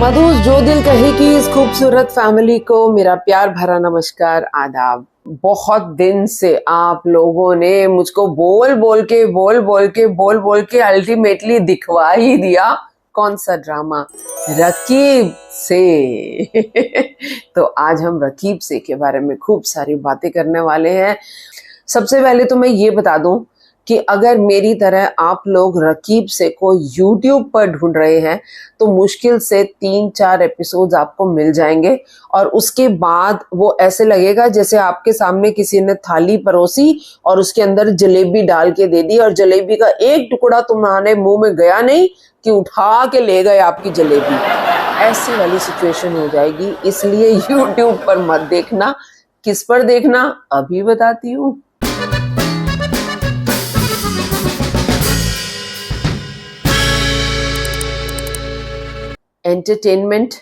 मधुस जो दिल कहे कि इस खूबसूरत फैमिली को मेरा प्यार भरा नमस्कार आदाब। बहुत दिन से आप लोगों ने मुझको बोल बोल के अल्टीमेटली दिखवा ही दिया कौन सा ड्रामा, रकीब से। तो आज हम रकीब से के बारे में खूब सारी बातें करने वाले हैं। सबसे पहले तो मैं ये बता दूं कि अगर मेरी तरह आप लोग रकीब से को YouTube पर ढूंढ रहे हैं तो मुश्किल से 3-4 एपिसोड्स आपको मिल जाएंगे और उसके बाद वो ऐसे लगेगा जैसे आपके सामने किसी ने थाली परोसी और उसके अंदर जलेबी डाल के दे दी और जलेबी का एक टुकड़ा तुम्हारे मुंह में गया नहीं कि उठा के ले गए आपकी जलेबी। ऐसी वाली सिचुएशन हो जाएगी, इसलिए YouTube पर मत देखना। किस पर देखना अभी बताती हूँ। एंटरटेनमेंट,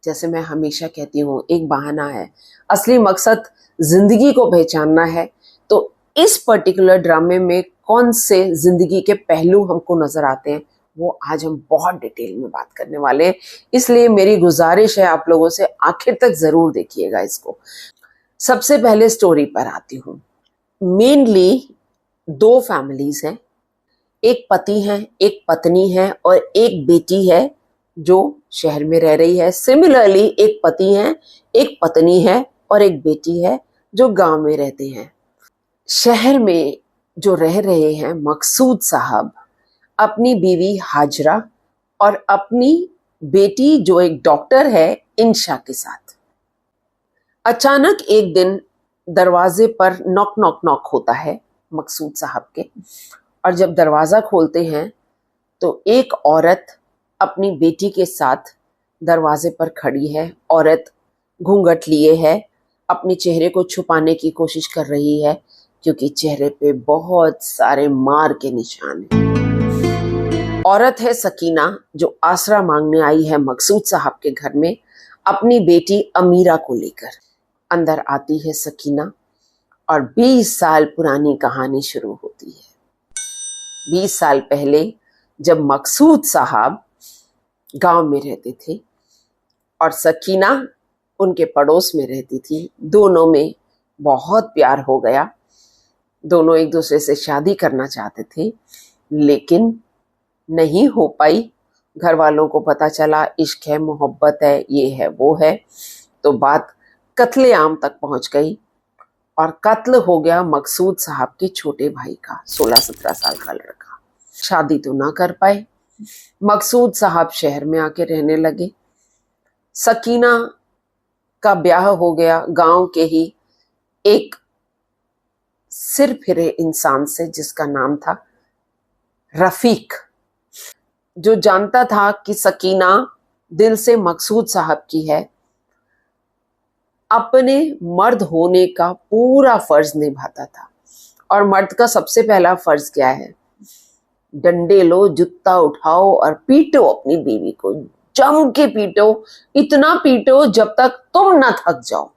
जैसे मैं हमेशा कहती हूँ, एक बहाना है, असली मकसद जिंदगी को पहचानना है। तो इस पर्टिकुलर ड्रामे में कौन से जिंदगी के पहलू हमको नजर आते हैं वो आज हम बहुत डिटेल में बात करने वाले हैं, इसलिए मेरी गुजारिश है आप लोगों से आखिर तक जरूर देखिएगा इसको। सबसे पहले स्टोरी पर आती हूँ। मेनली 2 फैमिलीज हैं, एक पति है, एक पत्नी है और एक बेटी है जो शहर में रह रही है। सिमिलरली एक पति है, एक पत्नी है और एक बेटी है जो गांव में रहते हैं। शहर में जो रह रहे हैं मकसूद साहब अपनी बीवी हाजरा और अपनी बेटी जो एक डॉक्टर है इंशा के साथ। अचानक एक दिन दरवाजे पर नॉक नॉक नॉक होता है मकसूद साहब के, और जब दरवाजा खोलते हैं तो एक औरत अपनी बेटी के साथ दरवाजे पर खड़ी है। औरत घूंघट लिए है, अपने चेहरे को छुपाने की कोशिश कर रही है क्योंकि चेहरे पे बहुत सारे मार के निशान हैं। औरत है सकीना जो आसरा मांगने आई है मकसूद साहब के घर में अपनी बेटी अमीरा को लेकर। अंदर आती है सकीना और 20 साल पुरानी कहानी शुरू होती है। 20 साल पहले जब मकसूद साहब गांव में रहते थे और सकीना उनके पड़ोस में रहती थी, दोनों में बहुत प्यार हो गया। दोनों एक दूसरे से शादी करना चाहते थे लेकिन नहीं हो पाई। घर वालों को पता चला इश्क है, मोहब्बत है, ये है वो है, तो बात कत्लेआम तक पहुंच गई और कत्ल हो गया मकसूद साहब के छोटे भाई का, 16-17 साल का लड़का। शादी तो ना कर पाए। मकसूद साहब शहर में आके रहने लगे। सकीना का ब्याह हो गया गांव के ही एक सिर फिरे इंसान से जिसका नाम था रफीक, जो जानता था कि सकीना दिल से मकसूद साहब की है। अपने मर्द होने का पूरा फर्ज निभाता था। और मर्द का सबसे पहला फर्ज क्या है? डंडे लो, जूता उठाओ और पीटो अपनी बीवी को, जम के पीटो, इतना पीटो जब तक तुम ना थक जाओ।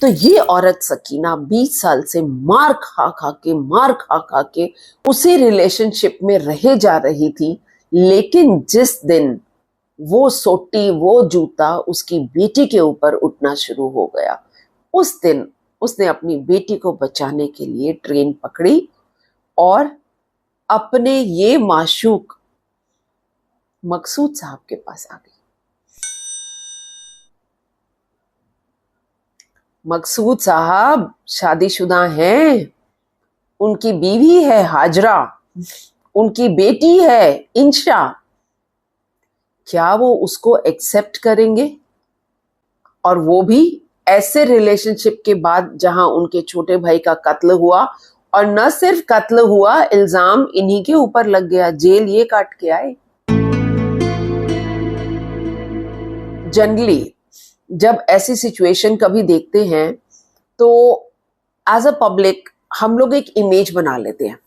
तो ये औरत सकीना 20 साल से मार खा के उसी रिलेशनशिप में रहे जा रही थी। लेकिन जिस दिन वो सोटी, वो जूता उसकी बेटी के ऊपर उठना शुरू हो गया, उस दिन उसने अपनी बेटी को बचाने के लिए ट्रेन पकड़ी और अपने ये माशूक मकसूद साहब के पास आ गई। मकसूद साहब शादीशुदा हैं, उनकी बीवी है हाजरा, उनकी बेटी है इंशा। क्या वो उसको एक्सेप्ट करेंगे? और वो भी ऐसे रिलेशनशिप के बाद जहां उनके छोटे भाई का कत्ल हुआ, और न सिर्फ कत्ल हुआ, इल्जाम इन्हीं के ऊपर लग गया, जेल ये काट के आए। जनरली जब ऐसी सिचुएशन कभी देखते हैं तो एज अ पब्लिक हम लोग एक इमेज बना लेते हैं,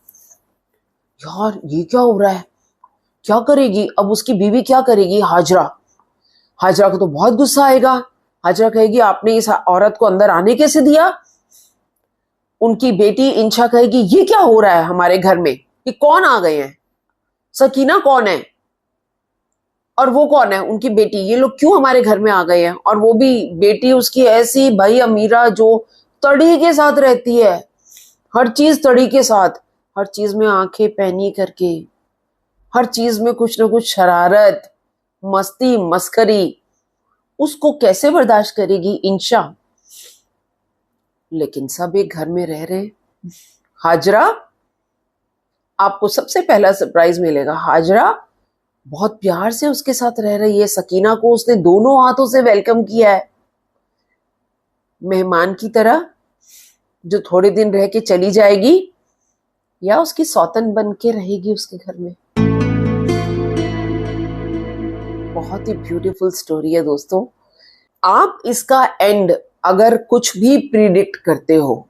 यार ये क्या हो रहा है, क्या करेगी अब उसकी बीवी, क्या करेगी हाजरा। हाजरा को तो बहुत गुस्सा आएगा। हाजरा कहेगी आपने इस औरत को अंदर आने कैसे दिया। उनकी बेटी इंशा कहेगी ये क्या हो रहा है हमारे घर में, ये कौन आ गए हैं, सकीना कौन है। और वो कौन है? उनकी बेटी। ये लोग क्यों हमारे घर में आ गए हैं? और वो भी बेटी उसकी ऐसी भाई अमीरा जो तड़ी के साथ रहती है, हर चीज तड़ी के साथ, हर चीज में आंखें पैनी करके, हर चीज में कुछ ना कुछ शरारत, मस्ती, मस्करी। उसको कैसे बर्दाश्त करेगी इंशा? लेकिन सब एक घर में रह रहे हैं। हाजरा, आपको सबसे पहला सरप्राइज मिलेगा। हाजरा बहुत प्यार से उसके साथ रह रही है। सकीना को उसने दोनों हाथों से वेलकम किया है, मेहमान की तरह जो थोड़े दिन रह के चली जाएगी, या उसकी सौतन बन के रहेगी उसके घर में। बहुत ही ब्यूटीफुल स्टोरी है दोस्तों। आप इसका एंड अगर कुछ भी प्रिडिक्ट करते हो,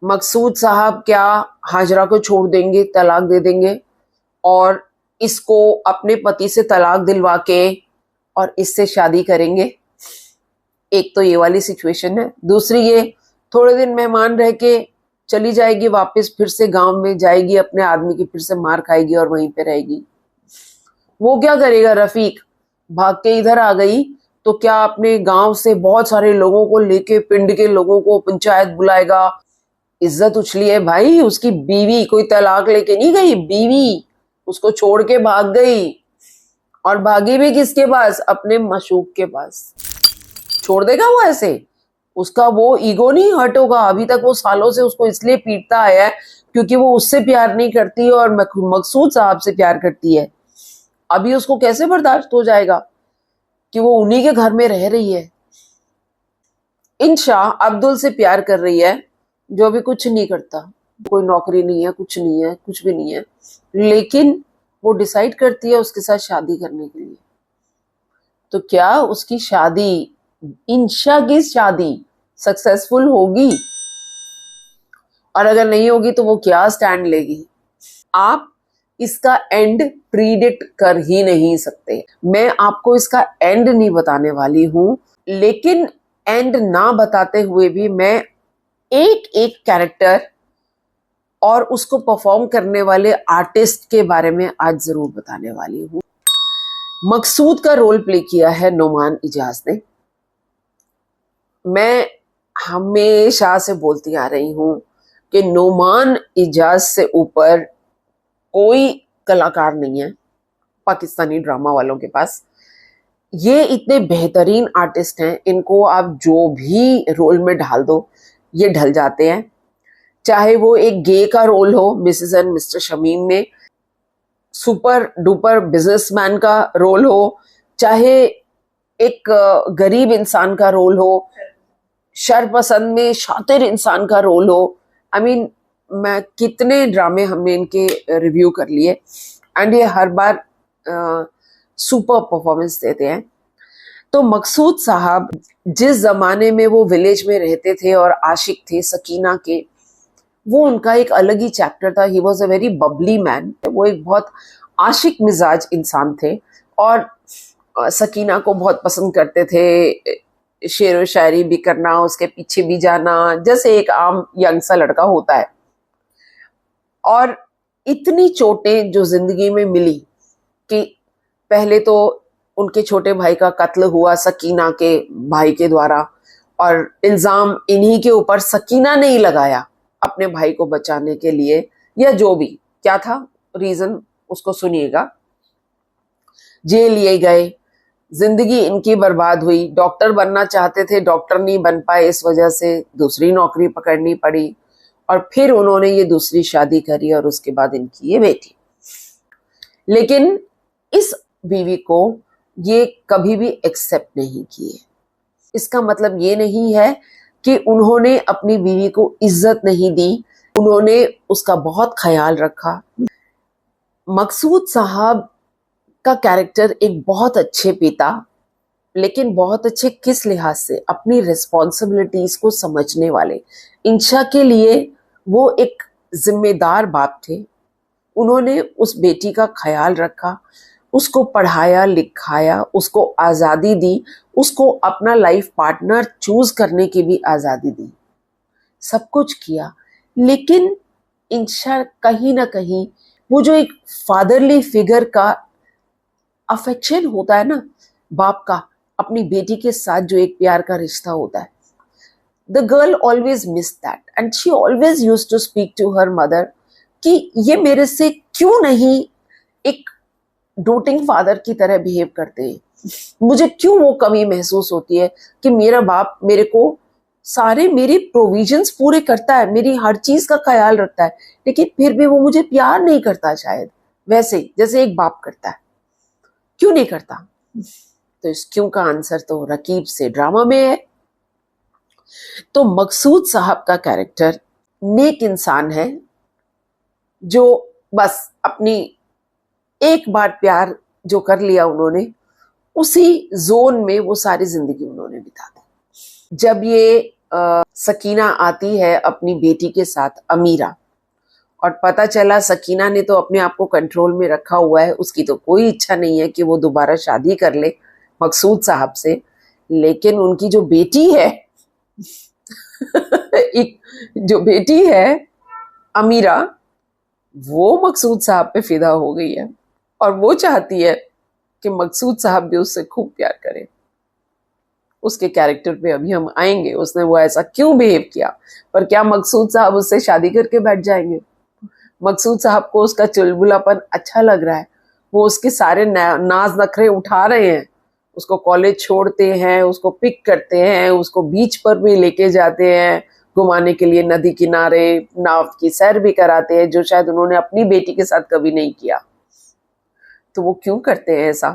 मकसूद साहब क्या हाजरा को छोड़ देंगे, तलाक दे देंगे और इसको अपने पति से तलाक दिलवा के और इससे शादी करेंगे? एक तो ये वाली सिचुएशन है। दूसरी ये, थोड़े दिन मेहमान रह के चली जाएगी वापस, फिर से गांव में जाएगी, अपने आदमी की फिर से मार खाएगी और वहीं पे रहेगी। वो क्या करेगा? रफीक भाग के इधर आ गई तो क्या अपने गांव से बहुत सारे लोगों को लेके, पिंड के लोगों को, पंचायत बुलाएगा? इज्जत उछली है भाई। उसकी बीवी कोई तलाक लेके नहीं गई, बीवी उसको छोड़ के भाग गई। और भागी भी किसके पास? अपने मशूक के पास। छोड़ देगा वो ऐसे? उसका वो ईगो नहीं हर्ट होगा? अभी तक वो सालों से उसको इसलिए पीटता आया है क्योंकि वो उससे प्यार नहीं करती और मकसूद साहब से प्यार करती है। अभी उसको कैसे बर्दाश्त हो जाएगा कि वो उन्हीं के घर में रह रही है? इंशा अब्दुल से प्यार कर रही है, जो भी कुछ नहीं करता, कोई नौकरी नहीं है, कुछ नहीं है, कुछ भी नहीं है, लेकिन वो डिसाइड करती है उसके साथ शादी करने के लिए। तो क्या उसकी शादी, इंशा की शादी सक्सेसफुल होगी? और अगर नहीं होगी तो वो क्या स्टैंड लेगी? आप इसका एंड प्रीडिक्ट कर ही नहीं सकते। मैं आपको इसका एंड नहीं बताने वाली हूं, लेकिन एंड ना बताते हुए भी मैं एक एक कैरेक्टर और उसको परफॉर्म करने वाले आर्टिस्ट के बारे में आज जरूर बताने वाली हूं। मकसूद का रोल प्ले किया है नोमान इजाज ने। मैं हमेशा से बोलती आ रही हूं कि नोमान इजाज से ऊपर कोई कलाकार नहीं है पाकिस्तानी ड्रामा वालों के पास। ये इतने बेहतरीन आर्टिस्ट हैं, इनको आप जो भी रोल में ढाल दो ये ढल जाते हैं। चाहे वो एक गे का रोल हो मिसेस एंड मिस्टर शमीम में, सुपर डुपर बिजनेसमैन का रोल हो, चाहे एक गरीब इंसान का रोल हो, शरपसंद में शातिर इंसान का रोल हो। आई मीन मैं कितने ड्रामे हमने इनके रिव्यू कर लिए एंड ये हर बार सुपर परफॉर्मेंस देते हैं। तो मकसूद साहब जिस जमाने में वो विलेज में रहते थे और आशिक थे सकीना के, वो उनका एक अलग ही चैप्टर था। He was a very Babli man. वो एक बहुत आशिक मिजाज इंसान थे और सकीना को बहुत पसंद करते थे। शेर व शायरी भी करना, उसके पीछे भी जाना, जैसे एक आम यंग सा लड़का होता है। और इतनी चोटें जो जिंदगी में मिली कि पहले तो उनके छोटे भाई का कत्ल हुआ सकीना के भाई के द्वारा, और इल्जाम इन्हीं के ऊपर सकीना ने ही लगाया अपने भाई को बचाने के लिए, या जो भी क्या था रीजन उसको सुनिएगा। जेल लिए गए, जिंदगी इनकी बर्बाद हुई। डॉक्टर बनना चाहते थे, डॉक्टर नहीं बन पाए, इस वजह से दूसरी नौकरी पकड़नी पड़ी और फिर उन्होंने ये दूसरी शादी करी और उसके बाद इनकी ये बेटी। लेकिन इस बीवी को ये कभी भी एक्सेप्ट नहीं किए। इसका मतलब ये नहीं है कि उन्होंने अपनी बीवी को इज्जत नहीं दी, उन्होंने उसका बहुत ख्याल रखा। मकसूद साहब का कैरेक्टर एक बहुत अच्छे पिता, लेकिन बहुत अच्छे किस लिहाज से? अपनी रिस्पॉन्सिबिलिटीज को समझने वाले। इंशा के लिए वो एक जिम्मेदार बाप थे। उन्होंने उस बेटी का ख्याल रखा, उसको पढ़ाया लिखाया, उसको आज़ादी दी, उसको अपना लाइफ पार्टनर चूज करने की भी आज़ादी दी, सब कुछ किया। लेकिन इंशा कहीं ना कहीं वो जो एक फादरली फिगर का अफेक्शन होता है ना बाप का अपनी बेटी के साथ, जो एक प्यार का रिश्ता होता है, the girl always miss that and she always use to speak to her mother कि ये मेरे से क्यों नहीं एक डोटिंग फादर की तरह बिहेव करते हैं, मुझे क्यों वो कमी महसूस होती है कि मेरा बाप मेरे को सारे मेरी प्रोविजंस पूरे करता है, मेरी हर चीज का ख्याल रखता है, लेकिन फिर भी वो मुझे प्यार नहीं करता, शायद वैसे ही जैसे एक बाप करता है। क्यों नहीं करता? तो इस क्यों का आंसर तो रकीब से ड्रामा में है। तो मकसूद साहब का कैरेक्टर नेक इंसान है जो बस अपनी एक बार प्यार जो कर लिया उन्होंने, उसी जोन में वो सारी जिंदगी उन्होंने बिता दी। जब ये सकीना आती है अपनी बेटी के साथ अमीरा, और पता चला सकीना ने तो अपने आप को कंट्रोल में रखा हुआ है, उसकी तो कोई इच्छा नहीं है कि वो दोबारा शादी कर ले मकसूद साहब से, लेकिन उनकी जो बेटी है एक जो बेटी है अमीरा, वो मकसूद साहब पे फिदा हो गई है और वो चाहती है कि मकसूद साहब भी उससे खूब प्यार करें। उसके कैरेक्टर पे अभी हम आएंगे, उसने वो ऐसा क्यों बिहेव किया, पर क्या मकसूद साहब उससे शादी करके बैठ जाएंगे? मकसूद साहब को उसका चुलबुलापन अच्छा लग रहा है, वो उसके सारे नाज नखरे उठा रहे हैं, उसको कॉलेज छोड़ते हैं, उसको पिक करते हैं, उसको बीच पर भी लेके जाते हैं घुमाने के लिए, नदी किनारे नाव की सैर भी कराते हैं, जो शायद उन्होंने अपनी बेटी के साथ कभी नहीं किया। तो वो क्यों करते हैं ऐसा?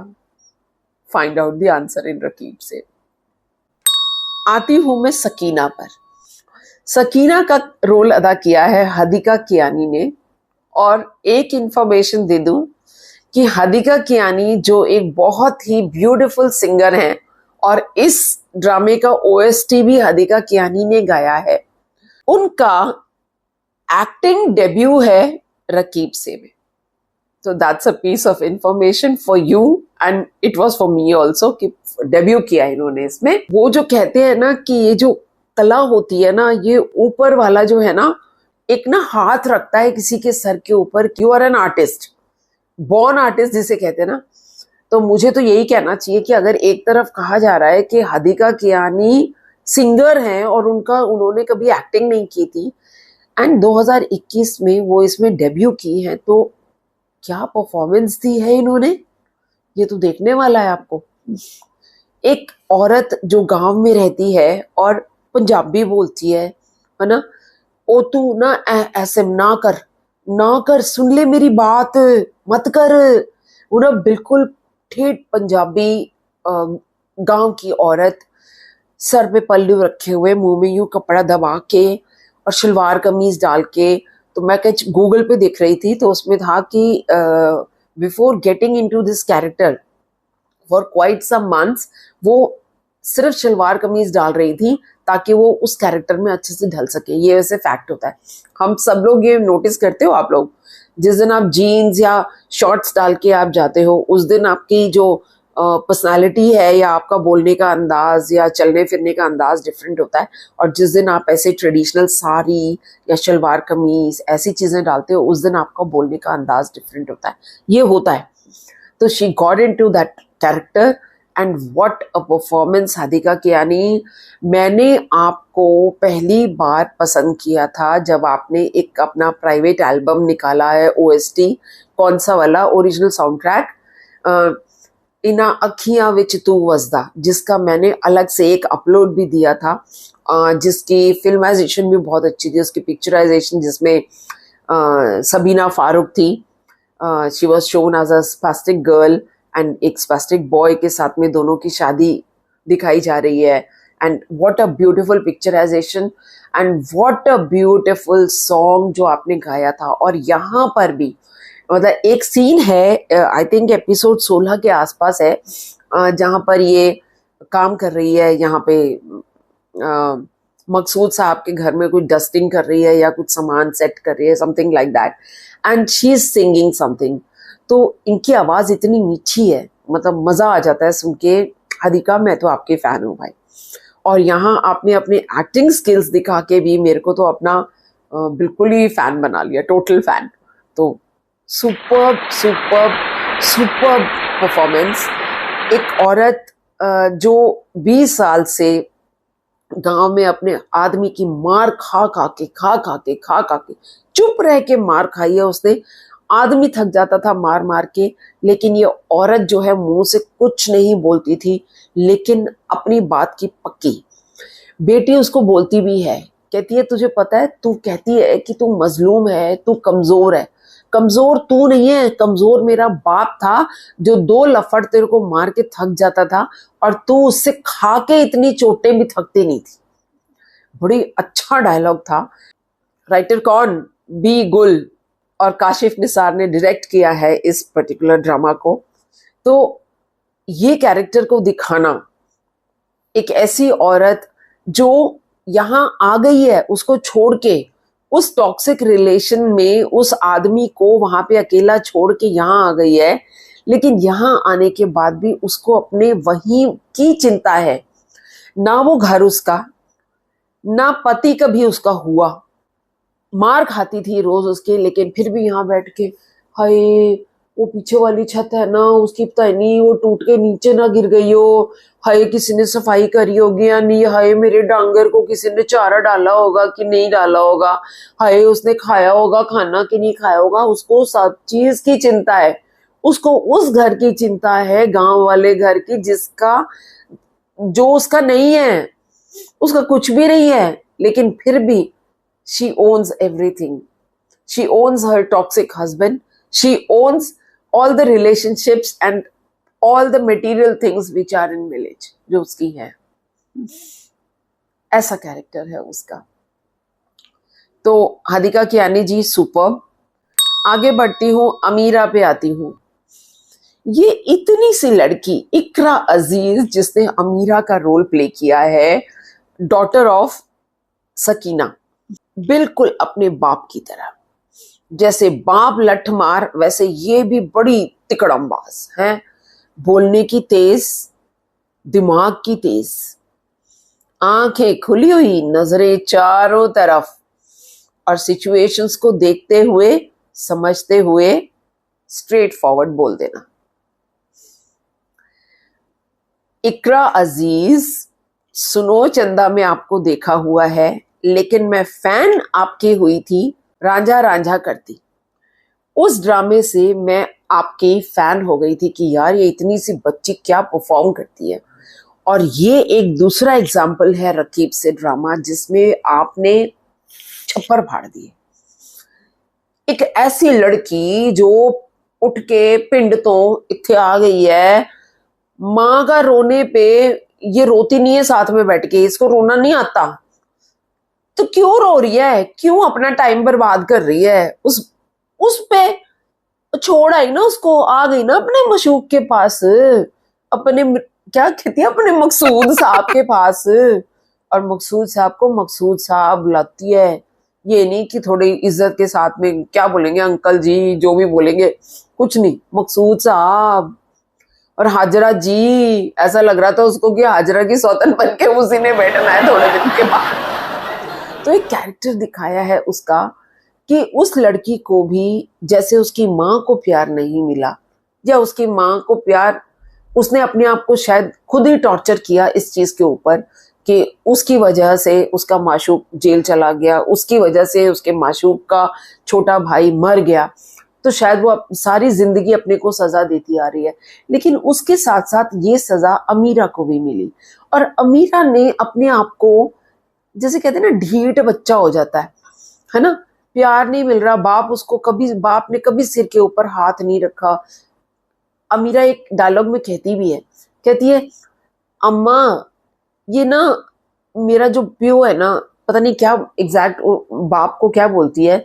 Find out the answer in Raqeeb Se. आती हूं मैं सकीना पर। सकीना का रोल अदा किया है हदीका कियानी ने, और एक इंफॉर्मेशन दे दूं कि हदीका कियानी जो एक बहुत ही ब्यूटीफुल सिंगर हैं, और इस ड्रामे का ओएसटी भी हदीका कियानी ने गाया है। उनका एक्टिंग डेब्यू है रकीब से में। तो that's a piece of information for you and it was for me also कि डेब्यू किया इन्होंने इसमें। वो जो कहते हैं ना कि ये जो कला होती है ना, ये ऊपर वाला जो है ना, एक ना हाथ रखता है किसी के सर के ऊपर, you are an artist, born artist जिसे कहते हैं ना। तो मुझे तो यही कहना चाहिए कि अगर एक तरफ कहा जा रहा है कि हदीका कियानी सिंगर हैं और उन्होंने कभी एक्टिंग नहीं की थी, एंड 2021 में वो इसमें डेब्यू की है, तो क्या परफॉर्मेंस दी है इन्होंने, ये तो देखने वाला है आपको। एक औरत जो गांव में रहती है और पंजाबी बोलती है ना, ओ तू ना ऐसे ना कर, सुन ले मेरी बात, मत कर। वो ना बिल्कुल ठेठ पंजाबी गांव की औरत, सर पे पल्लू रखे हुए, मुंह में यूं कपड़ा दबा के और शलवार कमीज डाल के। तो मैं कहीं गूगल पे देख रही थी तो उसमें था कि before getting into this character for quite some months वो सिर्फ शलवार कमीज डाल रही थी ताकि वो उस कैरेक्टर में अच्छे से ढल सके। ये वैसे फैक्ट होता है, हम सब लोग ये नोटिस करते हो आप लोग, जिस दिन आप जीन्स या शॉर्ट्स डाल के आप जाते हो, उस दिन आपकी जो पर्सनालिटी है या आपका बोलने का अंदाज या चलने फिरने का अंदाज डिफरेंट होता है, और जिस दिन आप ऐसे ट्रेडिशनल साड़ी या शलवार कमीज ऐसी चीजें डालते हो, उस दिन आपका बोलने का अंदाज डिफरेंट होता है। ये होता है। तो she got into that character and what a performance Hadiqa Kiani. मैंने आपको पहली बार पसंद किया था जब आपने एक अपना प्राइवेट एल्बम निकाला है ओएसटी, कौन सा वाला, ओरिजिनल साउंड ट्रैक इना अखियां विच तू वसदा, जिसका मैंने अलग से एक अपलोड भी दिया था, जिसकी फिल्माइजेशन भी बहुत अच्छी थी, उसकी पिक्चराइजेशन जिसमें सबीना फारूक थी, she was shown as a spastic girl and एक स्पास्टिक बॉय के साथ में दोनों की शादी दिखाई जा रही है। And what a beautiful picturisation and what a beautiful song जो आपने गाया था। और यहाँ पर भी मतलब एक सीन है, आई थिंक एपिसोड 16 के आसपास है, जहाँ पर ये काम कर रही है, यहाँ पे मकसूद साहब के घर में कुछ डस्टिंग कर रही है या कुछ सामान सेट कर रही है, something like that, and she is singing something. तो इनकी आवाज इतनी मीठी है, मतलब मजा आ जाता है सुन के। हदीका, मैं तो आपके फैन हूँ भाई, और यहाँ आपने अपने एक्टिंग स्किल्स दिखा के भी मेरे को तो अपना बिल्कुल ही फैन बना लिया, टोटल फैन। तो सुपर्ब सुपर परफॉर्मेंस। एक औरत जो 20 साल से गांव में अपने आदमी की मार खा खा के चुप रह के मार खाई है उसने। आदमी थक जाता था मार मार के, लेकिन ये औरत जो है मुंह से कुछ नहीं बोलती थी, लेकिन अपनी बात की पक्की। बेटी उसको बोलती भी है, कहती है तुझे पता है, तू कहती है कि तू मजलूम है, तू कमजोर है। कमजोर तू नहीं है, कमजोर मेरा बाप था जो 2 लफड़ तेरे को मार के थक जाता था, और तू उससे खा के इतनी चोटें भी थकती नहीं थी। बड़ी अच्छा डायलॉग था। राइटर कौन? बी गुल और काशिफ निसार ने डायरेक्ट किया है इस पर्टिकुलर ड्रामा को। तो ये कैरेक्टर को दिखाना, एक ऐसी औरत जो यहाँ आ गई है उसको छोड़ के, उस टॉक्सिक रिलेशन में उस आदमी को वहां पे अकेला छोड़ के यहाँ आ गई है, लेकिन यहाँ आने के बाद भी उसको अपने वही की चिंता है। ना वो घर उसका, ना पति कभी उसका हुआ, मार खाती थी रोज उसके, लेकिन फिर भी यहाँ बैठ के हाय वो पीछे वाली छत है ना उसकी पता नहीं वो टूट के नीचे ना गिर गई हो, हाय किसी ने सफाई करी होगी या नहीं, हाय मेरे डांगर को किसी ने चारा डाला होगा कि नहीं डाला होगा, हाय उसने खाया होगा खाना कि नहीं खाया होगा। उसको सब चीज की चिंता है, उसको उस घर की चिंता है, गांव वाले घर की, जिसका जो उसका नहीं है, उसका कुछ भी नहीं है, लेकिन फिर भी she owns everything. She owns her toxic husband. She owns all the relationships and all the material things which are in village, जो उसकी है। ऐसा कैरेक्टर है उसका। तो हादिका कियानी जी सुपर। आगे बढ़ती हूँ, अमीरा पे आती हूँ। ये इतनी सी लड़की इकरा अजीज, जिसने अमीरा का रोल प्ले किया है, डॉटर ऑफ सकीना, बिल्कुल अपने बाप की तरह। जैसे बाप लठ मार, वैसे ये भी बड़ी तिकड़मबाज है, बोलने की तेज, दिमाग की तेज, आंखें खुली हुई, नजरें चारों तरफ, और सिचुएशंस को देखते हुए, समझते हुए स्ट्रेट फॉरवर्ड बोल देना। इकरा अजीज, सुनो चंदा में आपको देखा हुआ है, लेकिन मैं फैन आपकी हुई थी रांझा रांझा करती। उस ड्रामे से मैं आपकी फैन हो गई थी कि यार ये इतनी सी बच्ची क्या परफॉर्म करती है। और ये एक दूसरा एग्जाम्पल है रकीब से ड्रामा, जिसमें आपने छप्पर फाड़ दिए। एक ऐसी लड़की जो उठ के पिंड तो इत्थे आ गई है, माँ का रोने पे ये रोती नहीं है साथ में बैठ के, इसको रोना नहीं आता, तो क्यों रो रही है, क्यों अपना टाइम बर्बाद कर रही है, उस पे छोड़ आई ना उसको, आ गई ना अपने मशूक के पास, अपने क्या कहती है, अपने मकसूद साहब के पास। और मकसूद साहब को मकसूद साहब बुलाती है, ये नहीं कि थोड़ी इज्जत के साथ में क्या बोलेंगे अंकल जी, जो भी बोलेंगे, कुछ नहीं, मकसूद साहब। और हाजरा जी, ऐसा लग रहा था उसको कि हाजरा की सौतन बन के उसी ने बैठना है थोड़े दिन के बाद। तो एक कैरेक्टर दिखाया है उसका कि उस लड़की को भी जैसे उसकी माँ को प्यार नहीं मिला, या उसकी माँ को प्यार, उसने अपने आप को शायद खुद ही टॉर्चर किया इस चीज के ऊपर कि उसकी वजह से उसका माशूक जेल चला गया, उसकी वजह से उसके माशूक का छोटा भाई मर गया, तो शायद वो सारी जिंदगी अपने को सजा देती आ रही है। लेकिन उसके साथ साथ ये सजा अमीरा को भी मिली, और अमीरा ने अपने आप को, जैसे कहते हैं ना, ढीठ बच्चा हो जाता है ना, प्यार नहीं मिल रहा, बाप ने कभी सिर के ऊपर हाथ नहीं रखा। अमीरा एक डायलॉग में कहती भी है, कहती है अम्मा ये ना मेरा जो प्यो है ना, पता नहीं क्या एग्जैक्ट बाप को क्या बोलती है,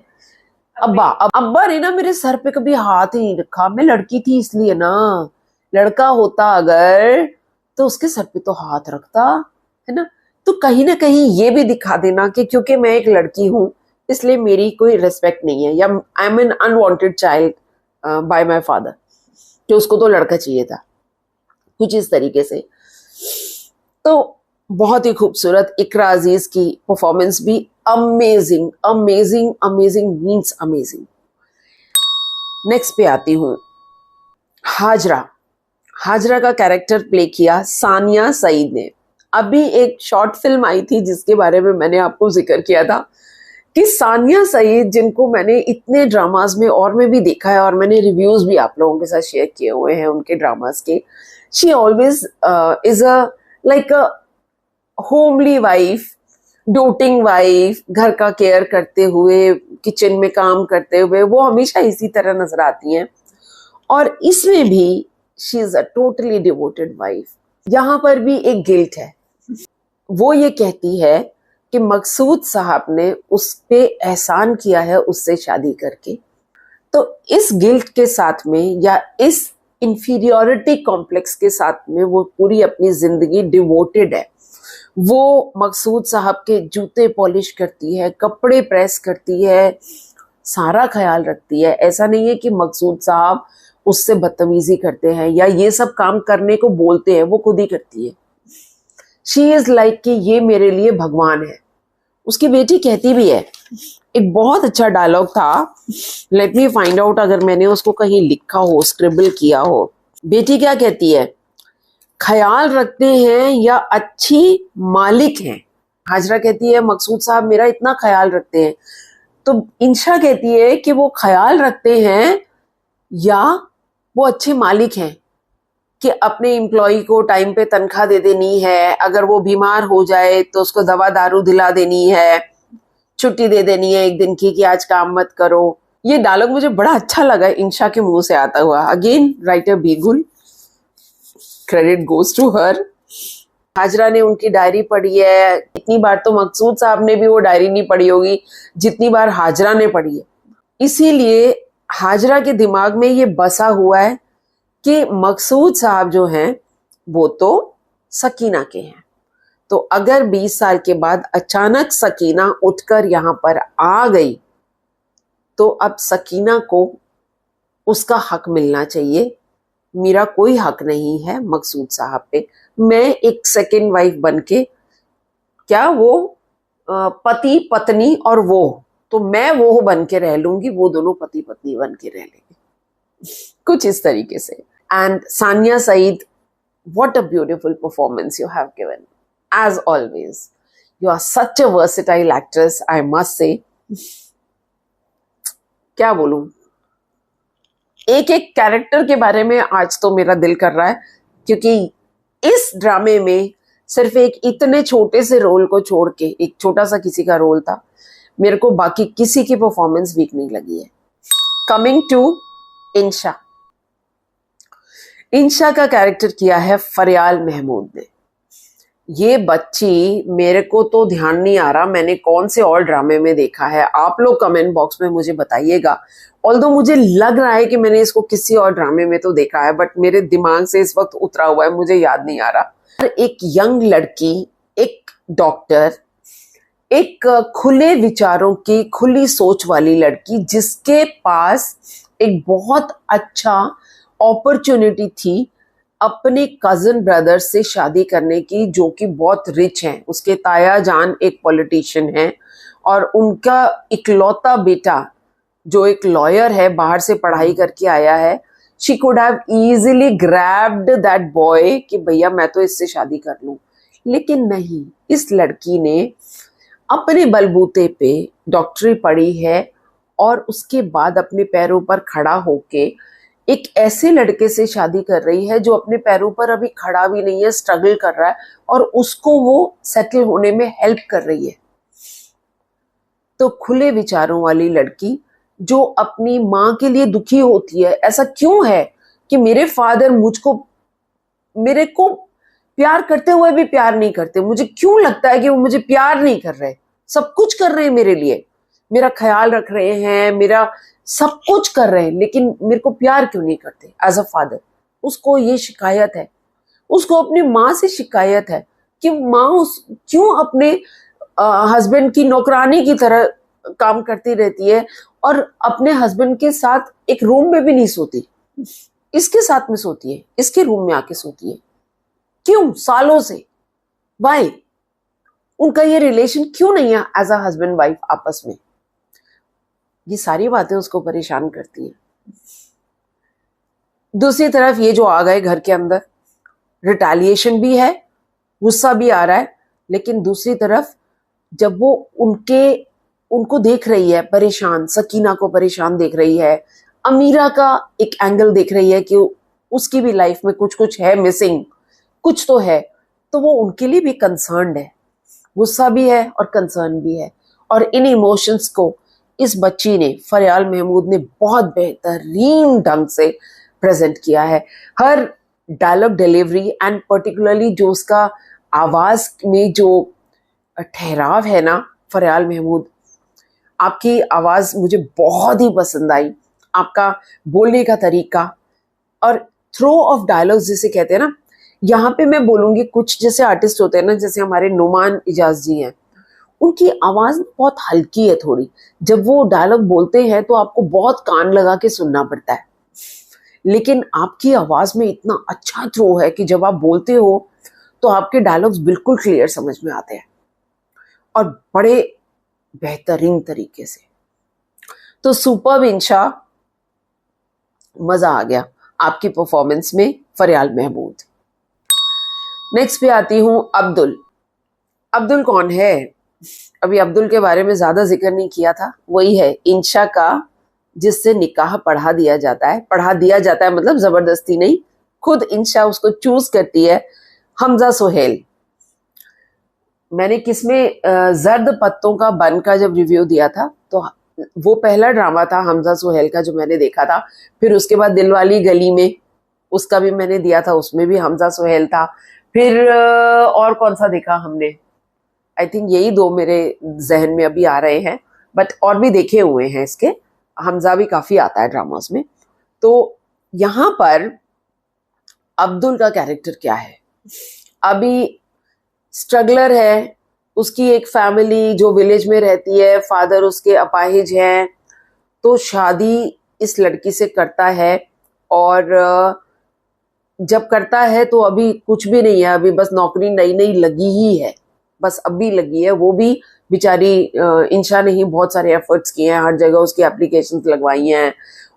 अब्बा ने ना मेरे सर पे कभी हाथ ही नहीं रखा, मैं लड़की थी इसलिए ना, लड़का होता अगर तो उसके सर पे तो हाथ रखता, है ना। तो कहीं ना कहीं ये भी दिखा देना कि क्योंकि मैं एक लड़की हूं इसलिए मेरी कोई रिस्पेक्ट नहीं है, या I am an unwanted child by my father, कि उसको तो लड़का चाहिए था, कुछ इस तरीके से। तो बहुत ही खूबसूरत इकरा अजीज की परफॉर्मेंस भी amazing amazing amazing means amazing. Next पे आती हूँ, हाजरा, हाजरा का कैरेक्टर प्ले किया सानिया सईद ने। अभी एक शॉर्ट फिल्म आई थी जिसके बारे में मैंने आपको जिक्र किया था कि सानिया सईद, जिनको मैंने इतने ड्रामाज में और में भी देखा है और मैंने रिव्यूज भी आप लोगों के साथ शेयर किए हुए हैं उनके ड्रामाज के, she always is a like a homely wife, doting wife, घर का केयर करते हुए, किचन में काम करते हुए वो हमेशा इसी तरह नजर आती हैं। और इसमें भी she is a totally devoted wife. यहाँ पर भी एक गिल्ट है, वो ये कहती है कि मकसूद साहब ने उस पे एहसान किया है उससे शादी करके, तो इस गिल्ट के साथ में या इस इंफीरियोरिटी कॉम्प्लेक्स के साथ में वो पूरी अपनी जिंदगी डिवोटेड है। वो मकसूद साहब के जूते पॉलिश करती है, कपड़े प्रेस करती है, सारा ख्याल रखती है। ऐसा नहीं है कि मकसूद साहब उससे बदतमीजी करते हैं या ये सब काम करने को बोलते हैं, वो खुद ही करती है। शी इज लाइक कि ये मेरे लिए भगवान है। उसकी बेटी कहती भी है, एक बहुत अच्छा डायलॉग था, लेट मी फाइंड आउट अगर मैंने उसको कहीं लिखा हो, स्क्रिबल किया हो। बेटी क्या कहती है, ख्याल रखते हैं या अच्छी मालिक हैं। हाजरा कहती है मकसूद साहब मेरा इतना ख्याल रखते हैं, तो इंशा कहती है कि वो ख्याल रखते हैं या वो अच्छे मालिक हैं कि अपने एम्प्लॉय को टाइम पे तनख्वाह दे देनी है, अगर वो बीमार हो जाए तो उसको दवा दारू दिला देनी है, छुट्टी दे देनी है एक दिन की कि आज काम मत करो। ये डायलॉग मुझे बड़ा अच्छा लगा इंशा के मुंह से आता हुआ। Again writer Bee Gul, credit goes to her. Hajra ने उनकी डायरी पढ़ी है, इतनी बार तो मकसूद साहब ने भी वो डायरी नहीं पढ़ी होगी जितनी बार हाजरा ने पढ़ी है। इसीलिए हाजरा के दिमाग में ये बसा हुआ है कि मकसूद साहब जो हैं वो तो सकीना के हैं, तो अगर 20 साल के बाद अचानक सकीना उठकर यहाँ पर आ गई तो अब सकीना को उसका हक मिलना चाहिए। मेरा कोई हक नहीं है मकसूद साहब पे। मैं एक सेकेंड वाइफ बनके, क्या वो पति पत्नी और वो, तो मैं वो बन के रह लूंगी, वो दोनों पति पत्नी बन के रह लेंगे, कुछ इस तरीके से। And Sania Saeed, what a beautiful performance you have given, as always. You are such a versatile actress, I must say. क्या बोलूं, एक एक कैरेक्टर के बारे में आज तो मेरा दिल कर रहा है, क्योंकि इस ड्रामे में सिर्फ एक इतने छोटे से रोल को छोड़ के, एक छोटा सा किसी का रोल था, मेरे को बाकी किसी की परफॉर्मेंस वीक नहीं लगी है। कमिंग टू इंशा, इंशा का कैरेक्टर किया है फरियाल महमूद ने। ये बच्ची, मेरे को तो ध्यान नहीं आ रहा मैंने कौन से और ड्रामे में देखा है, आप लोग कमेंट बॉक्स में मुझे बताइएगा। ऑल्दो मुझे लग रहा है कि मैंने इसको किसी और ड्रामे में तो देखा है, बट मेरे दिमाग से इस वक्त उतरा हुआ है, मुझे याद नहीं आ रहा। एक यंग लड़की, एक डॉक्टर, एक खुले विचारों की, खुली सोच वाली लड़की, जिसके पास एक बहुत अच्छा अपॉर्चुनिटी थी अपने कजन ब्रदर से शादी करने की, जो कि बहुत रिच हैं। उसके ताया जान एक पॉलिटिशियन है और उनका इकलौता बेटा जो एक लॉयर है, बाहर से पढ़ाई करके आया है। She could have easily grabbed that boy कि भैया मैं तो इससे शादी कर लूं, लेकिन नहीं, इस लड़की ने अपने बलबूते पे डॉक्टरी पढ़ी है और उसके बाद अपने पैरों पर खड़ा होके एक ऐसे लड़के से शादी कर रही है जो अपने पैरों पर अभी खड़ा भी नहीं है, स्ट्रगल कर रहा है, और उसको वो सेटल होने में हेल्प कर रही है। तो खुले विचारों वाली लड़की जो अपनी माँ के लिए दुखी होती है, ऐसा क्यों है कि मेरे फादर मेरे को प्यार करते हुए भी प्यार नहीं करते, मुझे क्यों लगता है कि वो मुझे प्यार नहीं कर रहे, सब कुछ कर रहे हैं मेरे लिए, मेरा ख्याल रख रहे हैं, मेरा सब कुछ कर रहे हैं, लेकिन मेरे को प्यार क्यों नहीं करते एज अ फादर। उसको ये शिकायत है, उसको अपनी माँ से शिकायत है कि माँ क्यों अपने हस्बैंड की नौकरानी की तरह काम करती रहती है और अपने हस्बैंड के साथ एक रूम में भी नहीं सोती, इसके साथ में सोती है, इसके रूम में आके सोती है, क्यों सालों से, वाई, उनका ये रिलेशन क्यों नहीं है एज अ हस्बैंड वाइफ आपस में। ये सारी बातें उसको परेशान करती हैं। दूसरी तरफ ये जो आ गए घर के अंदर, रिटेलिएशन भी है, गुस्सा भी आ रहा है, लेकिन दूसरी तरफ जब वो उनको देख रही है परेशान, सकीना को परेशान देख रही है, अमीरा का एक एंगल देख रही है कि उसकी भी लाइफ में कुछ कुछ है मिसिंग, कुछ तो है, तो वो उनके लिए भी कंसर्न्ड है, गुस्सा भी है और कंसर्न भी है। और इन इमोशंस को इस बच्ची ने, फरियाल महमूद ने बहुत बेहतरीन ढंग से प्रेजेंट किया है। हर डायलॉग डिलीवरी एंड पर्टिकुलरली जो उसका आवाज में जो ठहराव है ना, फरियाल महमूद, आपकी आवाज मुझे बहुत ही पसंद आई, आपका बोलने का तरीका और थ्रो ऑफ डायलॉग्स जिसे कहते हैं ना। यहाँ पे मैं बोलूंगी, कुछ जैसे आर्टिस्ट होते हैं ना, जैसे हमारे नुमान इजाज जी हैं, उनकी आवाज बहुत हल्की है थोड़ी, जब वो डायलॉग बोलते हैं तो आपको बहुत कान लगा के सुनना पड़ता है, लेकिन आपकी आवाज में इतना अच्छा थ्रो है कि जब आप बोलते हो तो आपके डायलॉग्स बिल्कुल क्लियर समझ में आते हैं और बड़े बेहतरीन तरीके से। तो सुपर्ब इंशा, मजा आ गया आपकी परफॉर्मेंस में फरियाल महमूद। नेक्स्ट पे आती हूं अब्दुल। अब्दुल कौन है? अभी अब्दुल के बारे में ज्यादा जिक्र नहीं किया था, वही है इंशा का जिससे निकाह पढ़ा दिया जाता है, मतलब जबरदस्ती नहीं, खुद इंशा उसको चूज करती है, हमजा सोहेल। मैंने किसमें जर्द पत्तों का बन का जब रिव्यू दिया था तो वो पहला ड्रामा था हमजा सोहेल का जो मैंने देखा था, फिर उसके बाद दिलवाली गली में उसका भी मैंने दिया था, उसमें भी हमजा सोहेल था, फिर और कौन सा देखा हमने, आई थिंक यही दो मेरे जहन में अभी आ रहे हैं, बट और भी देखे हुए हैं इसके, हमजा भी काफी आता है ड्रामास में। तो यहाँ पर अब्दुल का कैरेक्टर क्या है? अभी स्ट्रगलर है, उसकी एक फैमिली जो विलेज में रहती है, फादर उसके अपाहिज हैं, तो शादी इस लड़की से करता है और जब करता है तो अभी कुछ भी नहीं है, अभी बस नौकरी नई नई लगी ही है, बस अभी लगी है, वो भी बेचारी इंशा ने ही बहुत सारे एफर्ट्स किए हैं, हर जगह उसकी एप्लीकेशंस लगवाई हैं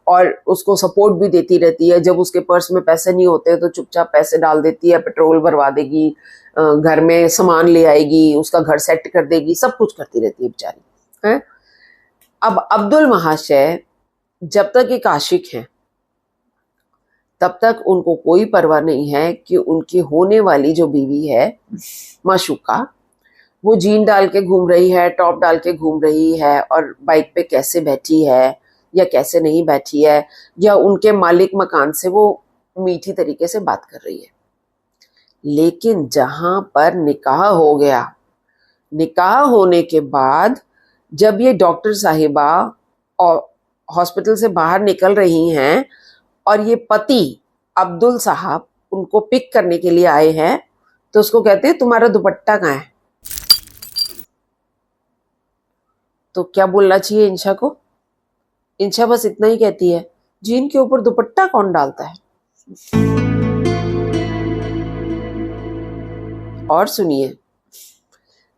और उसको सपोर्ट भी देती रहती है। जब उसके पर्स में पैसे नहीं होते तो चुपचाप पैसे डाल देती है, पेट्रोल भरवा देगी, घर में सामान ले आएगी, उसका घर सेट कर देगी, सब कुछ करती रहती है बेचारी है। अब अब्दुल महाशय जब तक एक आशिक हैं तब तक उनको कोई परवाह नहीं है कि उनकी होने वाली जो बीवी है माशूका, वो जीन डाल के घूम रही है, टॉप डाल के घूम रही है और बाइक पे कैसे बैठी है या कैसे नहीं बैठी है, या उनके मालिक मकान से वो मीठी तरीके से बात कर रही है। लेकिन जहां पर निकाह हो गया, निकाह होने के बाद जब ये डॉक्टर साहिबा और हॉस्पिटल से बाहर निकल रही हैं और ये पति अब्दुल साहब उनको पिक करने के लिए आए हैं, तो उसको कहते हैं तुम्हारा दुपट्टा कहाँ है? तो क्या बोलना चाहिए इंशा को? इंशा बस इतना ही कहती है, जीन के ऊपर दुपट्टा कौन डालता है? और सुनिए,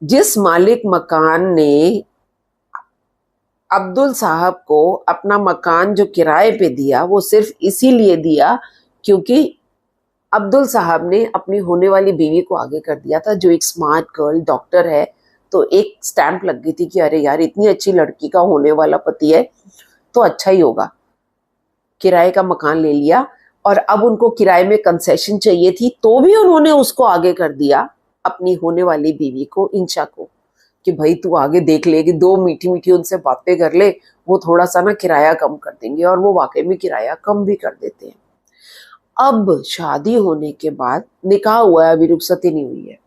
जिस मालिक मकान ने अब्दुल साहब को अपना मकान जो किराए पे दिया, वो सिर्फ इसीलिए दिया क्योंकि अब्दुल साहब ने अपनी होने वाली बीवी को आगे कर दिया था, जो एक स्मार्ट गर्ल डॉक्टर है। तो एक स्टैंप लग गई थी कि अरे यार, इतनी अच्छी लड़की का होने वाला पति है तो अच्छा ही होगा। किराए का मकान ले लिया और अब उनको किराए में कंसेशन चाहिए थी, तो भी उन्होंने उसको आगे कर दिया, अपनी होने वाली बीवी को, इंशा को, कि भाई तू आगे देख ले कि दो मीठी मीठी उनसे बातें कर ले, वो थोड़ा सा ना किराया कम कर देंगे, और वो वाकई में किराया कम भी कर देते हैं। अब शादी होने के बाद, निकाह हुआ है, अभी रुखसती नहीं हुई है,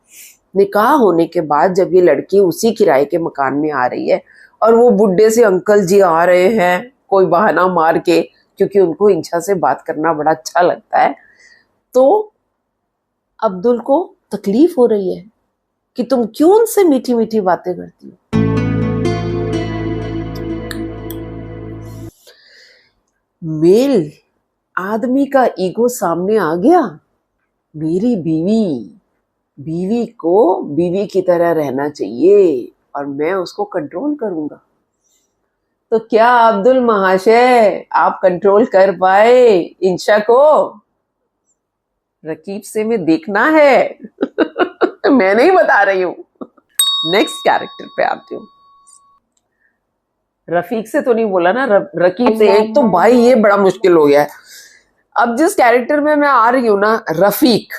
निकाह होने के बाद जब ये लड़की उसी किराए के मकान में आ रही है और वो बुड्ढे से अंकल जी आ रहे हैं कोई बहाना मार के, क्योंकि उनको इंशा से बात करना बड़ा अच्छा लगता है, तो अब्दुल को तकलीफ हो रही है कि तुम क्यों उनसे मीठी मीठी बातें करती हो। मेल आदमी का ईगो सामने आ गया, मेरी बीवी को बीवी की तरह रहना चाहिए और मैं उसको कंट्रोल करूंगा। तो क्या अब्दुल महाशय आप कंट्रोल कर पाए इंशा को? रकीब से मैं देखना है। मैं नहीं बता रही हूं। नेक्स्ट कैरेक्टर पे आती हूँ। रफीक से तो नहीं बोला ना, रकीब से। एक तो भाई ये बड़ा मुश्किल हो गया है। अब जिस कैरेक्टर में मैं आ रही हूं ना, रफीक,